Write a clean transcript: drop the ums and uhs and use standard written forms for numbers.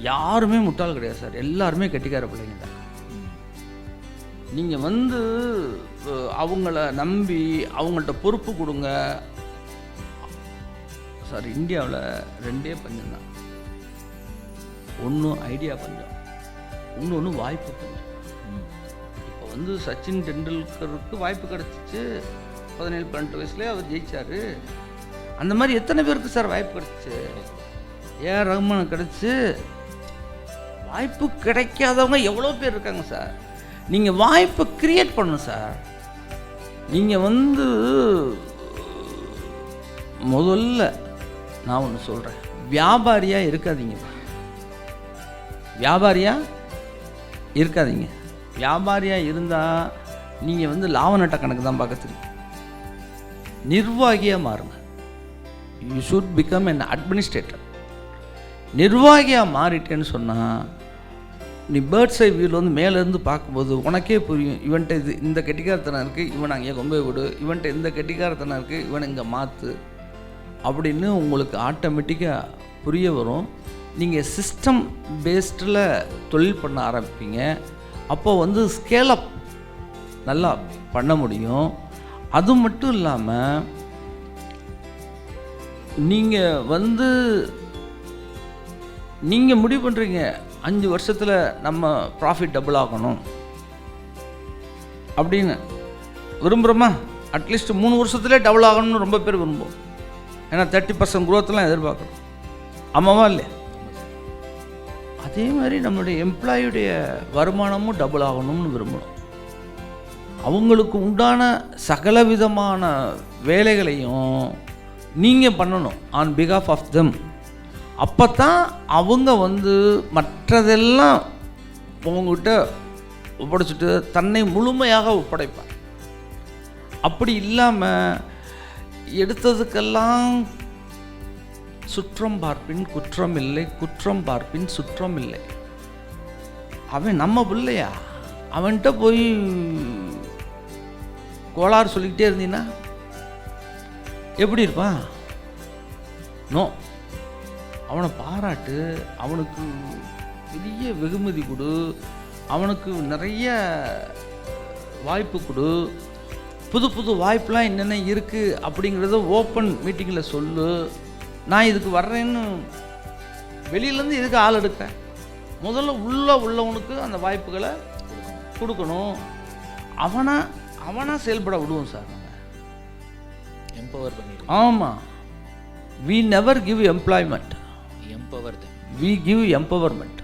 யாருமே முட்டாள் கிடையாது சார், எல்லாருமே கெட்டிக்கார பிள்ளைங்க தான். நீங்கள் வந்து அவங்கள நம்பி அவங்கள்ட்ட பொறுப்பு கொடுங்க சார். இந்தியாவில் 2 பஞ்சம் தான். ஒன்று ஐடியா பஞ்சம், இன்னொன்று வாய்ப்பு பஞ்சம். இப்போ வந்து சச்சின் டெண்டுல்கருக்கு வாய்ப்பு கிடச்சிச்சு, 17-18 வயசுலேயே அவர் ஜெயிச்சார். அந்த மாதிரி எத்தனை பேருக்கு சார் வாய்ப்பு கிடச்சிச்சு? ஏஆர் ரஹ்மானுக்கு கிடச்சி. வாய்ப்பு கிடைக்காதவங்க எவ்வளோ பேர் இருக்காங்க சார். நீங்கள் வாய்ப்பை கிரியேட் பண்ணணும் சார். நீங்கள் வந்து முதல்ல நான் ஒன்று சொல்கிறேன், வியாபாரியாக இருக்காதீங்க. வியாபாரியாக இருக்காதீங்க. வியாபாரியாக இருந்தால் நீங்கள் வந்து லாப நட்ட கணக்கு தான் பார்க்க தெரியும். நிர்வாகியாக மாறுங்க. You should become an administrator. நிர்வாகியாக மாறிட்டேன்னு சொன்னால் நீ பேர்ட்ஸ் ஐ வியூவில் வந்து மேலேருந்து பார்க்கும்போது உனக்கே புரியும், இவன்ட்ட இது இந்த கெட்டிக்காரத்தனம் இருக்குது, இவன் அங்கே கொண்டு போய் விடு, இவன்ட்ட இந்த கெட்டிக்காரத்தனம் இருக்குது, இவனை இங்கே மாற்று அப்படின்னு உங்களுக்கு ஆட்டோமேட்டிக்காக புரிய வரும். நீங்கள் சிஸ்டம் பேஸ்டில் தொழில் பண்ண ஆரம்பிப்பீங்க. அப்போ வந்து ஸ்கேலப் நல்லா பண்ண முடியும். அது மட்டும் இல்லாமல் நீங்கள் வந்து நீங்கள் முடிவு பண்ணுறீங்க 5 வருஷத்தில் நம்ம ப்ராஃபிட் டபுள் ஆகணும் அப்படின்னு விரும்புகிறோமா? அட்லீஸ்ட் 3 வருஷத்துலேயே டபுள் ஆகணும்னு ரொம்ப பேர் விரும்புவோம். ஏன்னா 30% குரோத்லாம் எதிர்பார்க்குறோம். ஆமாவா இல்லையா? அதே மாதிரி நம்மளுடைய எம்ப்ளாயுடைய வருமானமும் டபுள் ஆகணும்னு விரும்பணும். அவங்களுக்கு உண்டான சகல விதமான வேலைகளையும் நீங்கள் பண்ணணும் ஆன் பிகாஃப் ஆஃப் தெம். அப்போ தான் அவங்க வந்து மற்றதெல்லாம் உங்ககிட்ட ஒப்படைச்சிட்டு தன்னை முழுமையாக ஒப்படைப்பார். அப்படி இல்லாமல் எடுத்ததுக்கெல்லாம் சுற்றம் பார்ப்பின் குற்றம் இல்லை, குற்றம் பார்ப்பின் சுற்றம் இல்லை. அவன் நம்ம பிள்ளையா, அவன்கிட்ட போய் கோளாறு சொல்லிக்கிட்டே இருந்தீங்கன்னா எப்படி இருப்பான்? நோ, அவனை பாராட்டு, அவனுக்கு பெரிய வெகுமதி கொடு, அவனுக்கு நிறைய வாய்ப்பு கொடு, புது புது வாய்ப்பெலாம் என்னென்ன இருக்குது அப்படிங்கிறத ஓப்பன் மீட்டிங்கில் சொல்லு. நான் இதுக்கு வர்றேன்னு வெளியிலேருந்து இதுக்கு ஆள் எடுக்கிறேன். முதல்ல உள்ளவனுக்கு அந்த வாய்ப்புகளை கொடுக்கணும். அவனா செயல்பட விடுவோம் சார். நம்ம எம்பவர் பண்ணிடுவோம். ஆமாம், we never give employment, empower we give empowerment.